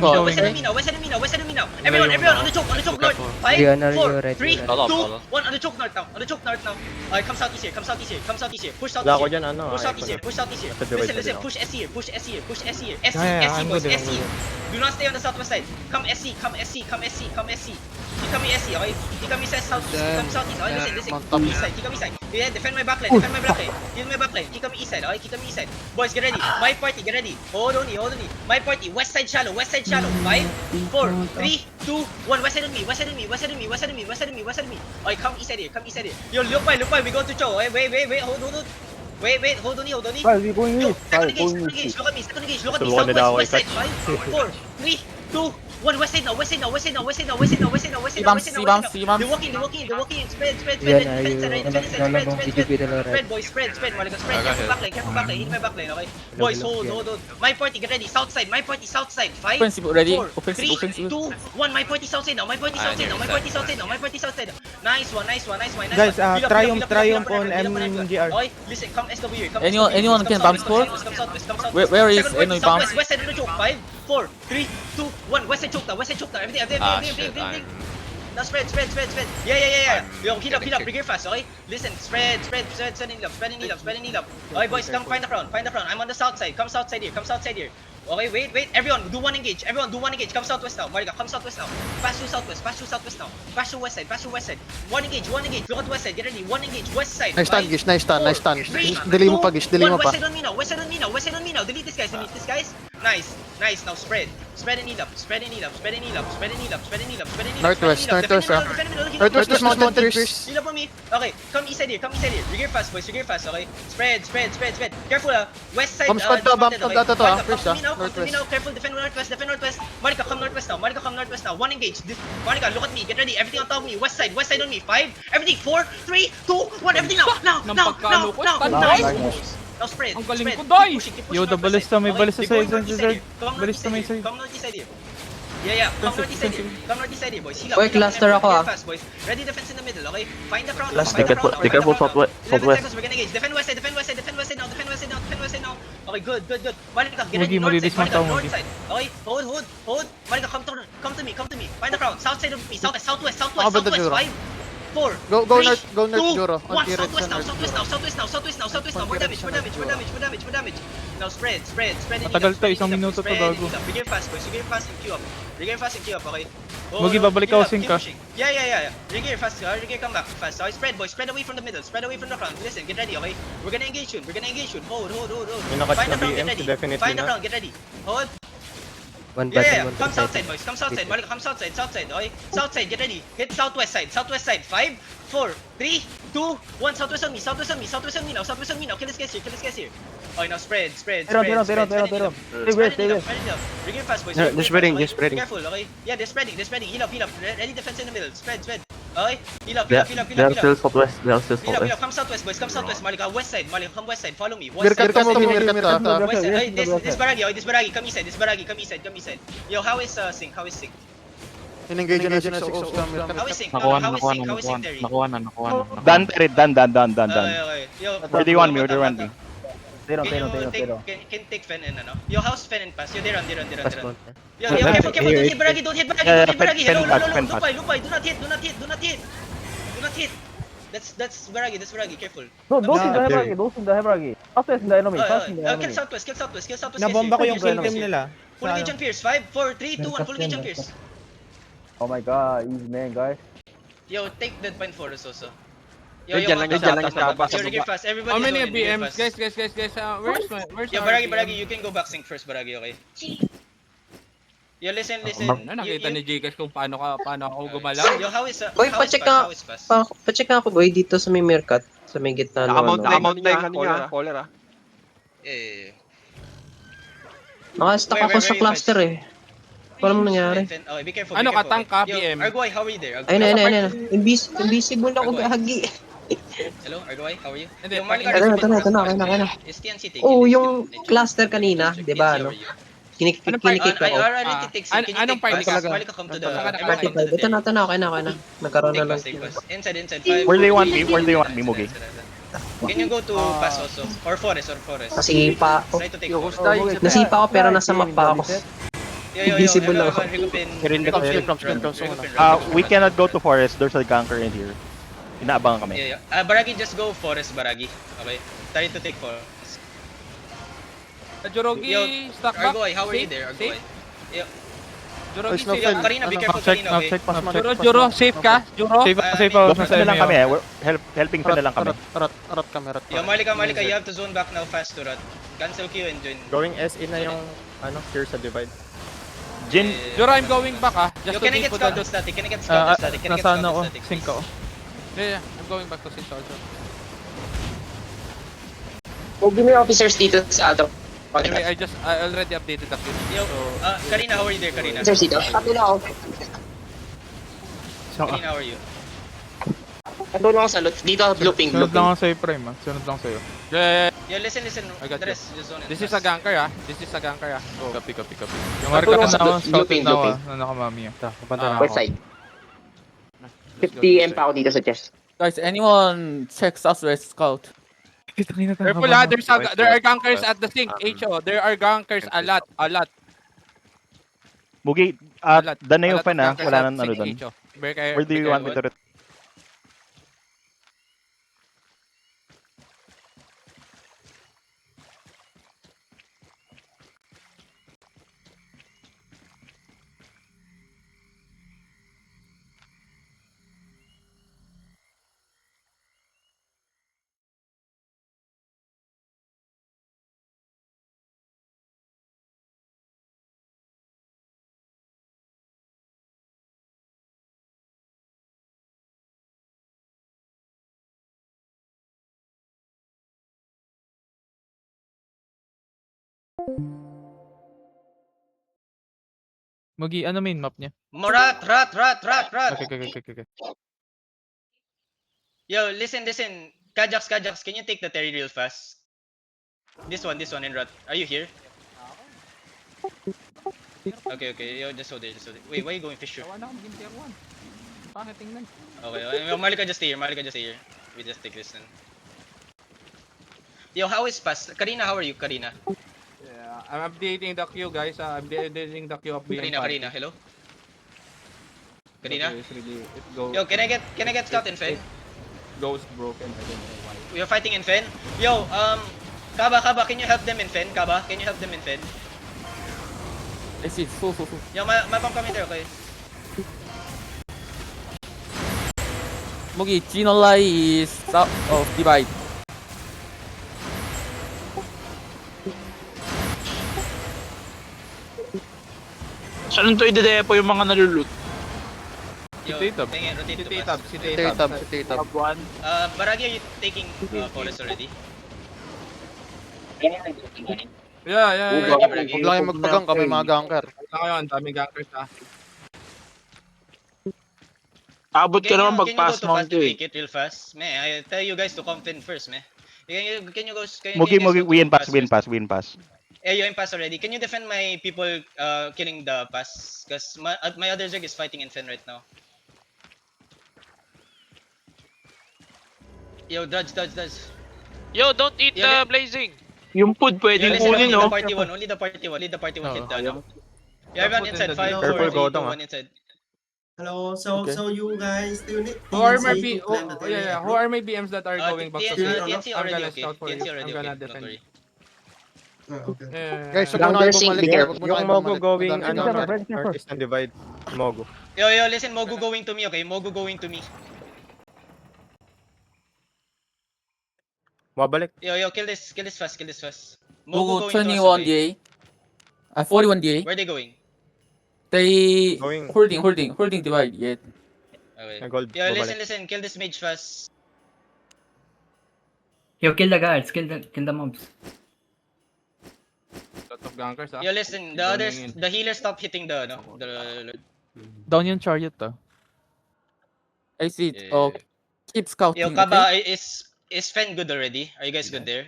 West side of me now. West side of me now. West side of me now. Everyone on the choke north. 5, 4, 3, 2, 1 on the choke north now. On the choke north now. Come southeast here. Come southeast here. Come southeast here. Push southeast here. Push southeast here. Push southeast here. Listen. Push SC here. Push SC here. Push SC here. SC boys. SC. Do not stay on the southwest side. Come SC. Come SC. Come SC. Come SC. He come SC, okay? He come southeast. He come southeast. Okay, listen. Come east side. He come east side. Yeah, defend my backline. Defend my backline. Heal my backline. He come east side. Okay, he come east side. Boys, get ready. My party, get ready. Hold on. My party. West side shallow. 5, 4, 3, 2, 1. West side on me. Okay, come east side here. Yo, look by. We go to Cho. Wait. Hold on. Guys, we going Yo, east. second Guys, engage. going Look at me. east. Southwest. West side. 5, 4, 3, 2, 1. West side now. They're walking in. Spread. Spread, boys. Spread. Careful backline. Hit my backline, okay? Boys, hold. My party, get ready. South side. 5, Offensive already. 4, Offensive. 3, 2, 1. My party south side now. Nice one. Guys, triumph on MGR. Okay, listen, come SW. Anyone can bounce for? Where is any bounce? West side of the choke. 5, 4, 3, 2, 1. West side choke now. Everything. Now spread. Yeah. Yo, heal up. Bring it fast, okay? Listen, spread in heal up. Okay, boys, come find the front. I'm on the south side. Come south side here. Okay, wait. Everyone, do one engage. Come southwest now. Marika, come southwest now. Pass to southwest now. Pass to west side. One engage. Look at west side. Get ready. One engage. West side. Nice stun, Gish. Nice stun. Dili mo pa, Gish. Dili mo pa. West side on me now. Delete this guys. Nice. Now spread. Spread and heal up. Northwest, Northwest mountain trees. Heal up on me. Okay, come east side here. Rigor fast, boys. Okay. Spread. Careful, west side. Bump squad to, Come first, to me now. northwest. Careful, defend northwest. Marika, come northwest now. One engage. Marika, look at me. Get ready. Everything on top of me. West side on me. 5. Everything. 4, 3, 2, 1. Everything now. Now spread. Ang galing ko, Keep Doy! pushing, Yo, the northwest ballista, may side. ballista Okay, sa go isang northeast side. side. Come Ballista may side. northeast side here. Yeah. Come northeast side here, boys. Heal up. Boy, cluster ako, ah. Fast, boys. Ready defense in the middle, okay? Find the front. Be careful southwest. 11 seconds, we're gonna engage. Defend west side now. Okay, good. Marika, get ready. North side. Okay, hold. Marika, come to me. Find the front. South side of me. Southwest. 5, 4, Go 3, north, 2, Juro. 1. Anti-red Southwest sa now. north. More damage. Now spread. Matagal to, isang minuto to, gago. Regain fast, boys. Regain fast and queue up, okay? Mugi, babalik heal ako, up, sync keep ka. pushing. Yeah. Regain fast, come back fast. Okay, spread, boys. Spread away from the middle. Spread away from the front. Listen, get ready, okay? We're gonna engage soon. Hold. Find the front, get ready. Find the front, get ready. Hold. Yeah. Come southside, boys. Marika, come southside, okay? Southside, get ready. Hit southwest side. 5, 4, 3, 2, 1. Southwest on me now. Kill this guys here. Okay, now spread. Pero. Stay west. Bring it fast, boys. They're spreading. Careful, okay? Yeah, they're spreading. Heal up. Ready defense in the middle. Spread. Okay? Heal up. They are still southwest. Heal up. Come southwest, boys. Marika, west side. Come west side. Follow me. Mirkat ka. West side. Hey, this baragi. Come east side. Yo, how is Sync? In-engage na 6 How is Sync? Nakuha Terry? na. Done, Terry. Done. Okay. Yo, Where do you want me? Pero. Can take Fen and ano? Yo, how's Fen and pass? Yo, they run. Yo, Let's- careful. Don't hit Baragi. Fen Hello. pass. Lupay. Do not hit. That's Baragi. Careful. Those in the Hebragi. Southwest in the enemy. Kill Southwest. Nabomba ko yung Kill kill team nila. Full engage on Pierce. 5, 4, 3, 2, 1. Full engage on Pierce. Oh my god, easy man, guys. Yo, take that point for us also. Yo, Dyan lang sa baba. Yo, fast. Everybody. How many go in, BMs? fast. Guys, where's Yo, our Baragi, you can go back sync first, Baragi, okay? Yo, listen. Nakita ni Jcas kung paano ako gumalaw. Yo, how is Boy, how is pacheck fast? ka. How is fast? Pacheck ako, boy, dito sa may Meerkat. Sa may gitna ng Nakamount na yung caller. Eh. Naka-stuck ako sa cluster eh. Walang nangyari. Okay, be careful. Ano, be careful, katang ka, okay? BM? Yo, Argoy, how are you there? Ayun. Invisible ako Argoy. gahagi. Hello, Argoy, how are you? Hindi, Yo, Marika, Ito na. Is TNC taking Oh, this? yung cluster kanina, di ba, ano? Kinikik I ako. already take sync. Can you anong take party pass? ka? Marika, come to the... Saka everyone come to the Ito na, okay na. Nagkaroon na lang. Take pass. Inside. 5, Where do you want 4, 3, me? Where do you 2, want me, 1. Mugi? Can you go to pass also? Or forest? Nasipa ako. Try to take Yo, forest. Gusto, Nasipa ako pero nasa map pa ako. Invisible everyone, ako. Rigupin. We cannot go to forest. There's a ganker in here. Inaabangan kami. Baragi, just go forest, Baragi. Okay? Try to take forest. Jorogi, Yo, stuck back. Argoy, how are you Safe? there, Safe? Argoy? Yo, Jorogi, Snow safe. Fell. Karina, be careful, Check, Karina, okay? Joro, safe ka? Joro? Save I save mean, ako Doon sa na lang inyo. kami. Helping pa na lang kami. Arat kami, arat. Yo, Malika, you have to zone back now fast to Rat. Cancel Q and join. Going SE na yung here sa divide. Jin, Joro, I'm going back Yo, Just can I to get deep scout the and static? Can I get scout and static? Can I get scout and static? Sync ako. Yeah, I'm going back to Sint also. Huwag mo yung officers dito sa ato. Anyway, I already updated the queue. Yo, So, Karina, how are you there, Karina? Officers dito. Tabi na ako. Karina, how are you? Nandun ako sa loot. Dito, blue ping, blue ping. sa'yo, Prime. Sunod lang sa'yo. yeah. Yo, listen. I got The rest, just zone it. This is a ganker This is a ganker Go. Copy. Yung Marka marka na na ako, ako, scouted na ako, luping. na nakamami. Punta na West side. Let's go 50 M pa ako dito sa chest. Guys, anyone check Southwest Scout? Careful there are gankers at the sink, HO. There are gankers a lot. Mugi, done na yung fan ha. Wala nang ano doon. Where do you want me to return? Mugi, ano main map niya? Rat. Okay. Yo, listen. Kajax, can you take the Terry real fast? This one, in Rat. Are you here? Okay. Yo, just hold it. Wait, why are you going fish? Okay, Malika just stay here. We just take this then. Yo, how is pass? Karina, how are you, Karina? Yeah, I'm updating the queue, guys. I'm updating the queue of being Karina, hello? Karina? Okay, it's really, it goes, Yo, can I get scout in Fen? goes broken. I don't know why. We are fighting in Fen. Yo, Kaba, can you help them in Fen? Kaba, can you help them in Fen? I see. Full. Yo, my bomb coming there, okay? Mugi, Chinolai is south of Divide. Saan to i-depo yung mga nalulot? Yo, T-tab. rotate to T-tab, pass. T-tab. Baragi, are you taking forest already? Yeah. Huwag lang yung magpagang kami mga ganker. Ngayon, daming gankers Abot ka naman Can you go pag-pass to mount fast to eh. take it real fast? Man, I tell you guys to come in first, man. Can you go? Mugi, go to win pass. first? Hey, you in pass already. Can you defend my people killing the pass? Because my other Zerg is fighting in Fen right now. Yo, dodge. Yo, don't eat Yeah, the blazing. Yung food Yo, pwedeng listen, kunin, only no? the party one. Only the party one hit down. Yeah, everyone inside. 5, 4, Careful, 3, 2, go down, 1 inside. Hello, so you guys still need Who are my TNC to climb the terrain, Who bro? are my BMs that are going back to TNC Scout? I'm already gonna okay. scout for you. TNC already I'm gonna okay. Don't defend. worry. Okay. Guys, huwag Lang muna kayo nursing, bumalik. be careful. Huwag muna kayo Yung Mogo bumalik. going, Madami ano, ganker. artist and divide. Mogo. Yo, listen, Mogu going to me, okay? Mogu going to me. Mabalik. Yo, kill this fast. Mugu, going to us, 21 okay? DA. 41 DA. Where they going? They Going. holding Divide yet. Okay. Gold. Yo, Mabalik. listen, kill this mage fast. Yo, kill the guards, kill the mobs. Lot of gankers, Yo, listen, the healers stop hitting the Down yung chariot I see. Yeah. Oh, keep scouting. Yo, Kaba, is Fen good already? Are you guys good there?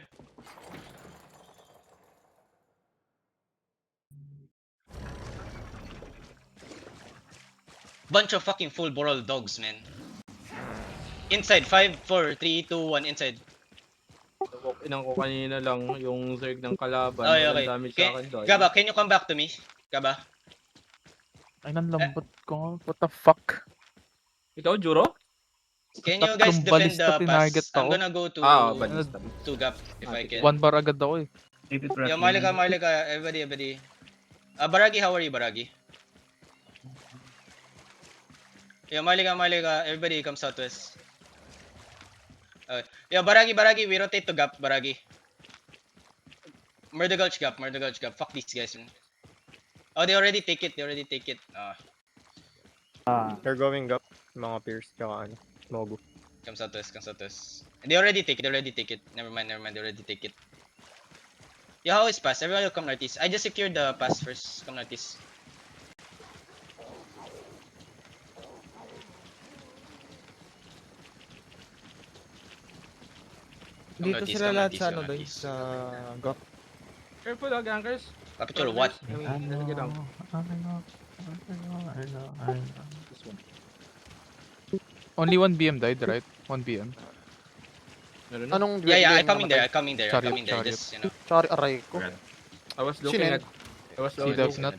Bunch of fucking full boral dogs, man. Inside, 5, 4, 3, 2, 1, inside. Inang ko kanina lang yung Zerg ng kalaban. Okay. Walang damage sa akin doon. Kaba, can you come back to me? Kaba? Ay, nang lambot ko. What the fuck? Ikaw, Juro? Can you guys Tatlong defend balista the tinarget pass? I'm ako. gonna go to balista. gap if I can. One bar agad ako eh. Yo, Marlika, everybody. Baragi, how are you, Baragi? Yo, Marlika, everybody come southwest. Yo, Baragi, we rotate to gap, Baragi. Murder Gulch gap. Fuck these guys. Man. Oh, they already take it. They're going up. Mga Pierce, tsaka Mogu. Come southwest. They already take it. Never mind, they already take it. Yo, how is pass? Everyone will come northeast. I just secured the pass first. Come northeast. Dito northeast, sila come lahat northeast, sa come ano doon, northeast. sa Gok. Careful, gankers. Capital what? Only 1 BM died, right? 1 BM. Anong Yeah, I'm coming there. Chariot. Just, you know. Sorry, aray ko. I was looking looking at- at. I was Si only Death looking, Nut.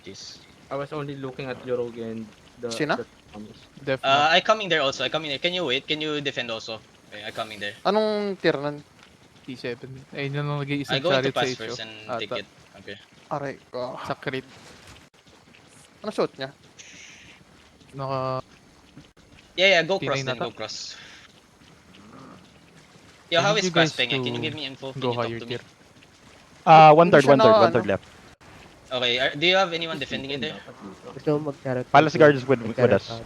I was only looking at Yorogi and the. Sina? Def Nut. I'm coming there also. Can you wait? Can you defend also? Okay, I'm coming there. Anong tier nun? T7. Eh, yun ang I nag-iisang go into chariot sa pass HO. first and take it. Okay. Aray ko. Sa crit. Ano suot niya? Naka... Yeah, go Pinay cross na then, ta. go cross. Yo, I how need is you pass guys Penga? to Can you give me info? Can Go you talk higher to me? tier. One third ano? left. Okay, do you have anyone defending it there? Palace guard is with us.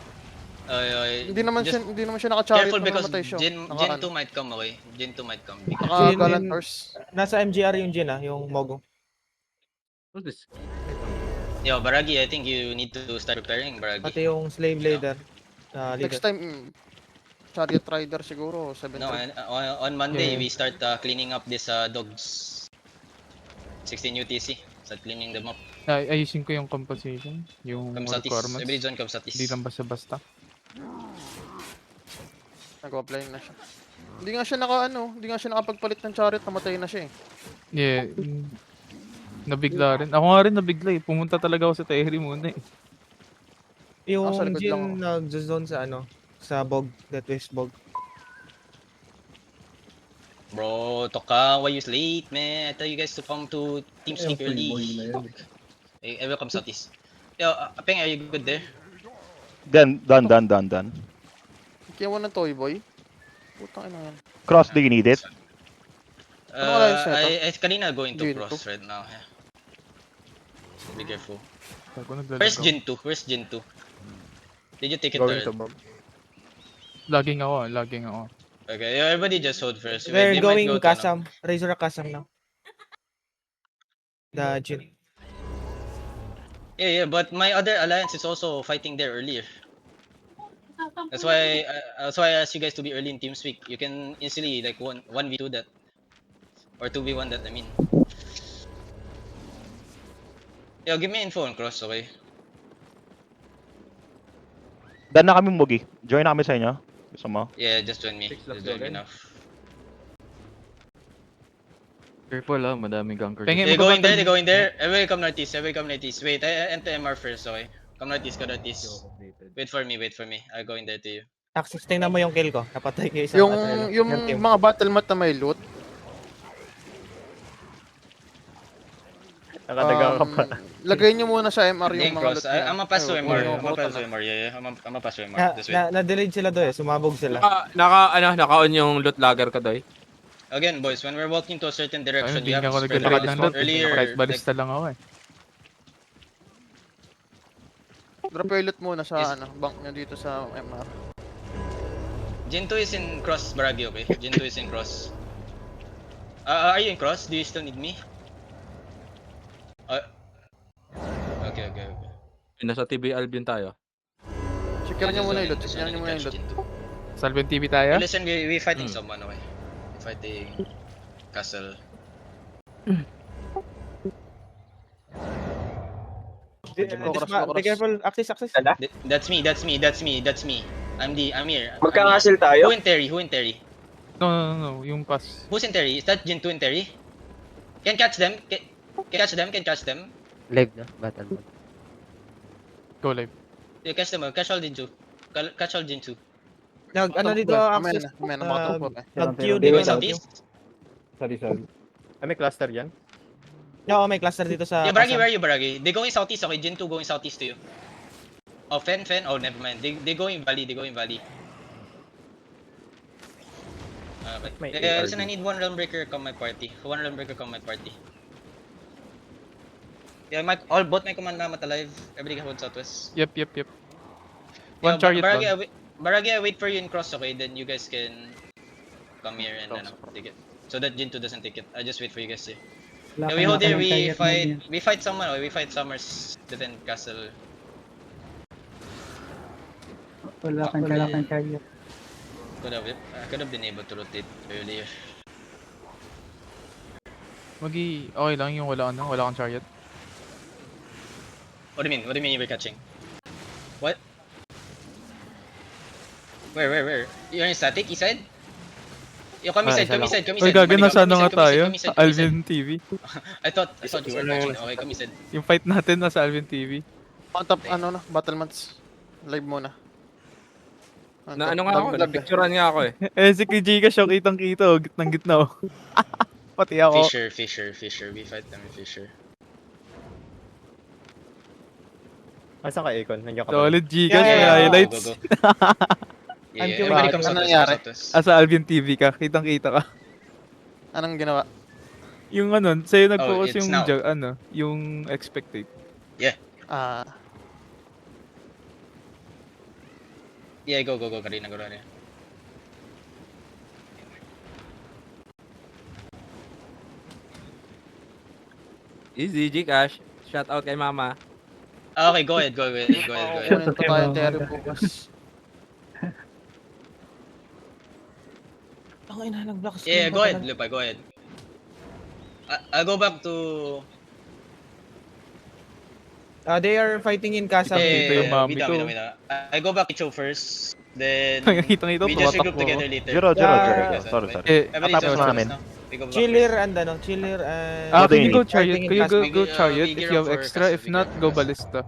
Hindi naman just siya naka-chariot careful na because namatay siya. Jin 2 might come, okay? Jin 2 might come. Naka-gallant horse. Nasa MGR yung Jin yung Mogo. What's this? Yo, Baragi, I think you need to start preparing, Baragi. yung slave leader. Next time, chariot rider siguro, 7-3. No, on Monday Yeah. we start cleaning up this dogs. 16 UTC. Start cleaning them up. Ayusin ko yung composition. Yung Come southeast. requirements. Every zone come southeast. Hindi lang basta-basta. Nag-apply na siya. Hindi nga siya nakapagpalit ng chariot, namatay na siya eh. Yeah. Nabigla rin. Ako nga rin nabigla eh. Pumunta talaga ako sa Tehri muna eh. Yung sa likod lang ako. nag-zone sa sa Bog, Deathwish Bog. Bro, Toka, why you late, man? I tell you guys to come to Team Sneak early. Hey, everyone come southeast. Yo, Peng, are you good there? Done. Kiyawan ng Toy Boy. Putang ina yan. Cross, do you need it? Ano alliance na to? I kanina going to Jin cross 2? right now. Yeah. Be careful. Ako naglalagaw. Where's Jin 2? Did you take it Going or? to Bog. Laging ako. Okay, everybody just hold first. We're They might going go to, Kasam. Razor Kasam now. The Jin. Yeah, but my other alliance is also fighting there earlier. That's why I asked you guys to be early in TeamSpeak. You can easily like 1v2 that. Or 2v1 that, I mean. Yo, give me info on cross, okay? Done na kami Mugi. Join na kami sa inyo. Gusto mo? Yeah, just join me. Six left Just join me again. now. Careful madaming gankers. They're going there. Everybody come northeast. Wait, I enter MR first, okay? Come northeast. Wait for me. I'll go in there to you. Axis, tingnan mo yung kill ko. Napatay ko isa. Yung mga battle mat na may loot, Nakadaga ka pa. lagay nyo muna sa MR yung Game mga cross. loot niya. I'm a pass to Ayun, MR. yung I'm a pass quota to na. MR. Yeah. I'm a pass to MR. Just wait. Na-delete sila doon sumabog sila. Naka-on yung loot lagger ka doy. Again, boys, when we're walking to a certain direction, Hindi you have ako to spread nag-delete out. ng loot. Earlier, Kahit like, balista lang ako eh. Drop yung loot muna sa Is- bank niya dito sa MR. Jin 2 is in cross, Baragi, okay? Jin 2 is in cross. Are you in cross? Do you still need me? Okay. Nasa TB Albion tayo. Secure nyo muna yung loot. Just Secure wanted nyo to muna yung catch loot. Jin 2. Salven TV tayo? Listen, we fighting someone, okay? We fighting Castle. Be careful, access. That's me. I'm here. Magka-castle tayo? Who in Terry? No, yung pass. Who's in Terry? Is that Jin 2 in Terry? Can catch them. Can catch them. Live na, battle mode. Go live. Yeah, catch them. Catch all Jinju. Catch all Jinju. Ano dito, Access? May nakatukot eh. Nag-Q They going southeast? Sorry. May cluster dyan? Oo, may cluster dito sa... Yeah, Baragi, where are you, Baragi? They going southeast, okay? Jintu going southeast to you. Oh, Fen. Oh, never mind. They going valley. Listen, I need one realm breaker come my party. Yeah, both my command namat alive. Everybody hold southwest. Yep. One chariot lang. Baragi, I wait for you in cross, okay? Then you guys can come here and take it. So that Jintu doesn't take it. I just wait for you guys here. Yeah, we hold here, we fight someone, okay? We fight Summers, defend castle. Wala kang chariot. I could have been able to rotate earlier. Okay lang yung wala kang chariot. What do you mean you were catching? What? Where? You're in static, east side? Yo, come east side. Uy, gaga, nasa nga tayo? Sa Alvin TV. I thought you were catching. Okay, come east side. Yung fight natin nasa Alvin TV. On top, Battlements. Live muna. Na ano nga ako, napicturean nga ako eh. Si KJ ka siya, kitang-kita, gitnang-gitna. Pati ako. Fisher. We fight them with Fisher. Asan ka, Akon? Nandiyan ka ba? Solid Gcash, may highlights. Go. Yeah, everybody comes Ano out nangyari? Sa Alvin TV ka, kitang-kita ka. Anong ginawa? Yung sa'yo nag-focus it's yung now. yung expectate. Yeah, go, Karina, go. Easy, Gcash. Shout out kay mama. Okay, go ahead. Kunin pa tayo Terry bukas. Yeah, go ahead, Lupa, go ahead. I'll go back to... They are fighting in Casa. Dito yung mami ko. wait. I go back to Cho first, then Kitang-kita, we just regroup tumatakbo. together later. Juro. Sorry. Everybody's Tapos on namin. now. We go back Chiller first. Chiller Can you go chariot? Fighting in Can you Castle. go chariot We if gear you up have for extra? If Castle, not, we go gear up. ballista.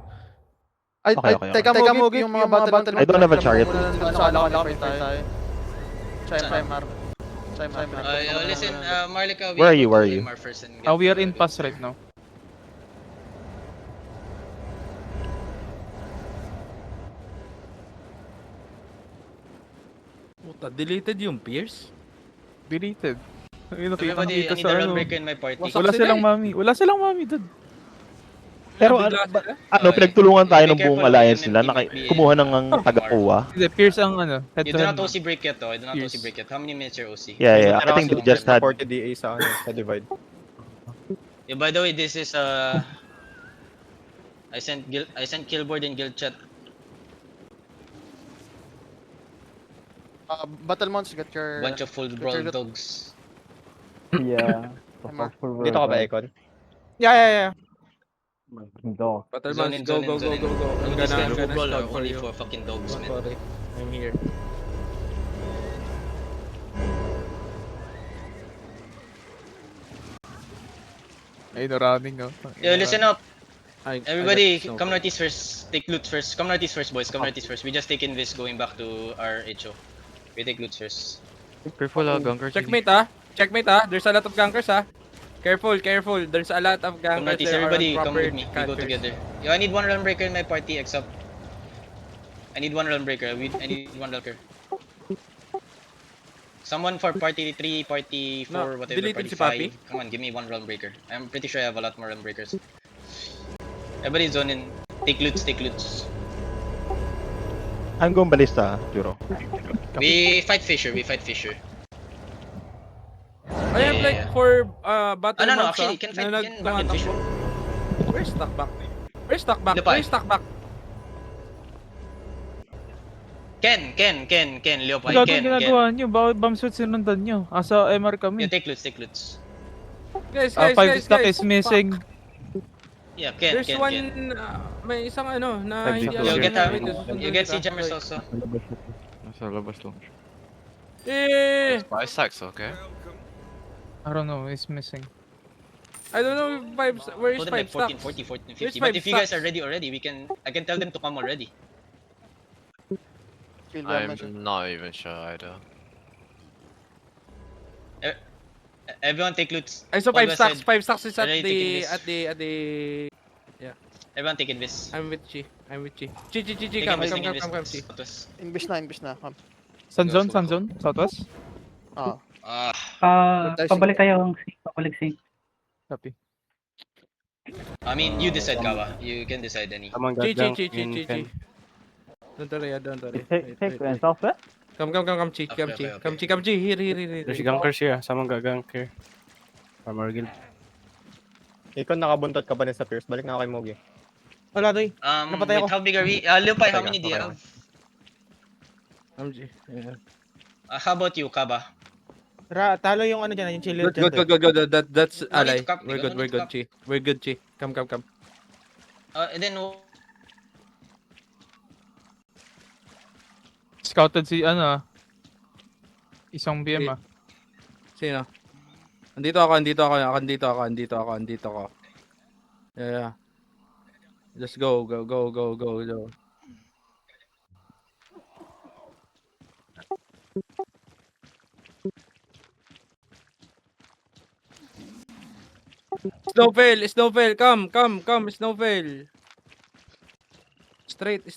Okay. Teka mo, yung mga Battlements. I don't have a chariot. Malaki tayo. Chime. Listen, Marlica, we Where are go you? to Where are you? Limar first and get We are the- in pass right now. Puta, deleted yung Pierce? Deleted. Ayun, Everybody, I nakita need sa a ano. run breaker in my party. Wala silang mami, dude. Pero pinagtulungan tayo ng Be careful, buong alliance enemy nila. might be Kumuha in, ng taga-kuha. Hindi, Pierce ang head You to do head. not OC break yet, though. Pierce. How many minutes your OC? Yeah. I think they just had... DA sa divide. Yeah, by the way, this is I sent Killboard in guild chat. Battlements, get your... Bunch of full brawl dogs. Yeah. Dito ka ba, Akon? Yeah. Battlements, go. I'm This guy gonna brawl are start for only you. for fucking dogs, man. Sorry, I'm here. Ayun, running, oh. Yeah, listen up. I Everybody, got come northeast first. Take loot first. Come northeast first, boys. Come northeast first. We just taken this going back to our HO. We take loot first. Careful, gankers. Checkmate there's a lot of gankers Careful, there's a lot of Come gankers. northeast, There are everybody, come proper with me. We go catchers. together. Yo, I need one realm breaker in my party, except I need one realm breaker. I need one lurker. Someone for party 3, party 4, No, whatever, deleted party si Papi. 5. Come on, give me one realm breaker. I'm pretty sure I have a lot more realm breakers. Everybody zone in. Take loots. I'm going ballista, Juro. We fight Fisher. I have like Yeah. 4 battle No, mods, actually, can fight can back in Fisher. Where's Stockback? Leopard. Where's Stockback? Ken, Leopard, Gago Ken. ginagawa nyo. Bakit bomb suit sinundan nyo? Asa MR kami. Yeah, take loots. Guys, 5 stock is missing. Yeah, Ken. There's one, may isang na hindi Yo, alam get na- her. wait, You get si Jammers also. Nasa labas lang. I don't know, it's missing. I don't know if where is Put them like 5 14, stocks? 40, 50. There's But five if you guys stocks. are ready already, I can tell them to come already. Feel damage. not even sure either. Everyone take loots. I saw All 5 west stacks. side. 5 stacks is Already taking this. at the. Everyone take invis. I'm with Chi. Chi, Take come, invis, come, take come, come, invis. Chi. Southwest. Invis na. Come. Sun zone, southwest. Ah. Pabalik kayo. Pabalik sync. Copy. I mean, you decide, Kawa. You can decide any. Chi. Don't worry. Wait. southwest? Come, Chi. Okay. Come, Chi. Here. gankers here. Samang gagank here. Farmer guild. Ikaw nakabuntot ka pa rin sa Pierce. Balik na ako kay Mogi. Wala, Doy. Napatay Wait, ako. how big are we? Leopay, how many do you Okay. have? Come, Chi. Yeah. How about you, Kaba? Talo yung ano dyan, yung chiller dyan. Good. That's No need ally. to cap, We're no need to good, cap. Chi. We're good, Chi. Come. And then, Scouted si isang BM Sino? Andito ako. Yeah. Just go. Snowfell. Come, Snowfell. Straight.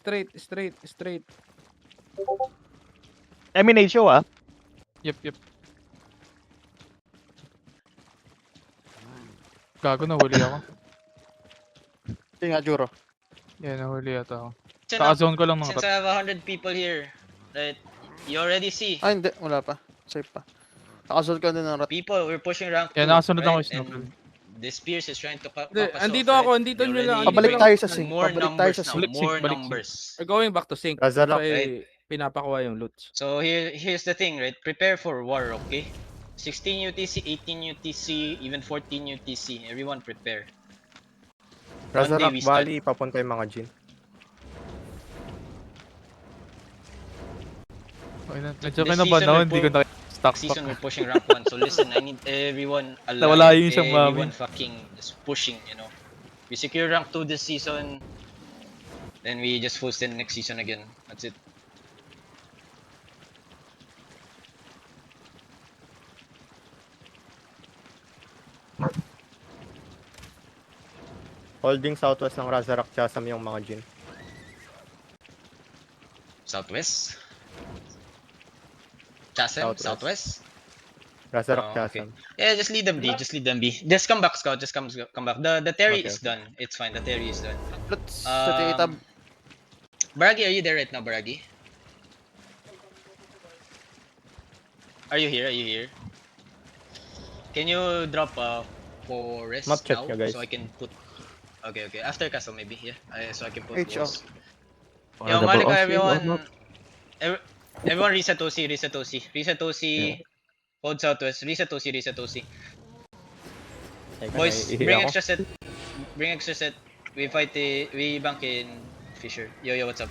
Eminate show Yep. Gago, nahuli ako. Sige nga, Juro. Yeah, nahuli ata ako. since Ka-zone ko lang since mga I have 100 people here, right? You already see. Ah, hindi. Wala pa. Safe pa. Nakasol ka din ng rat. People, we're pushing rank 2, Yeah, nakasunod ako right? yung Snowfall. And this Pierce is trying to cut Hindi, us andito off, ako, right? andito They nyo lang, already Pabalik bring tayo sa sync, More pabalik tayo numbers sa now, sync. more Balik sync. numbers. We're going back to sync. Razalak, That's why right? pinapakuha yung loots. So here's the thing, right? Prepare for war, okay? 16 UTC, 18 UTC, even 14 UTC. Everyone prepare. Razalak we start. Valley, papunta yung mga Jin. Okay na. This Medyo season kinabahan, we're hindi ko na stock Season pack. we're pushing rank 1. So listen, I need everyone alive. Nawala yung isang Everyone mami. fucking just pushing, you know. We secure rank 2 this season. Then we just full send next season again. That's it. Holding southwest ng Razalak Chasam yung mga Jin. Southwest? Chasm? Southwest? Razalak Oh, okay. Chasam. Yeah, just lead them B. Just lead them B. Just come back, Scout. Just come back. The Terry Okay, is done. It's fine. The Terry is done. Let's set it up. Baragi, are you there right now, Baragi? Are you here? Are you here? Can you drop forest Map check now nyo, guys. so I can put? Okay. After castle maybe. Yeah. So I can put. HO. walls. Yo, Malika, everyone. Everyone reset OC. Hold southwest. Reset OC. Boys, bring extra set. We bank in Fisher. Yo, what's up?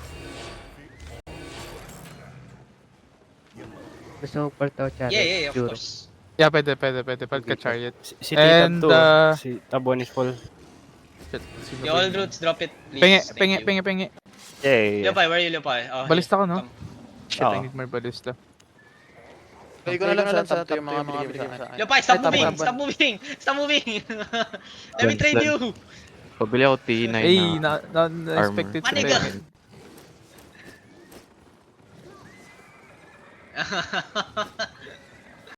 Gusto mo partaw chat. Yeah, of course. Yeah, pwede. Pwede ka chariot. And, si Tabon is full. Yo, all routes, drop it, please. Thank you. Penge. Yeah. Leopay, where are you, Leopay? Oh, Balista ko, no? come. Shit, I need more balista. Pwede ko na lang sa ito yung mga binigay sa akin. Leopay, stop Ay, moving! Stop moving! Let me trade you! Pabili ako T9 Ay, na-expected si Maniga. Penge.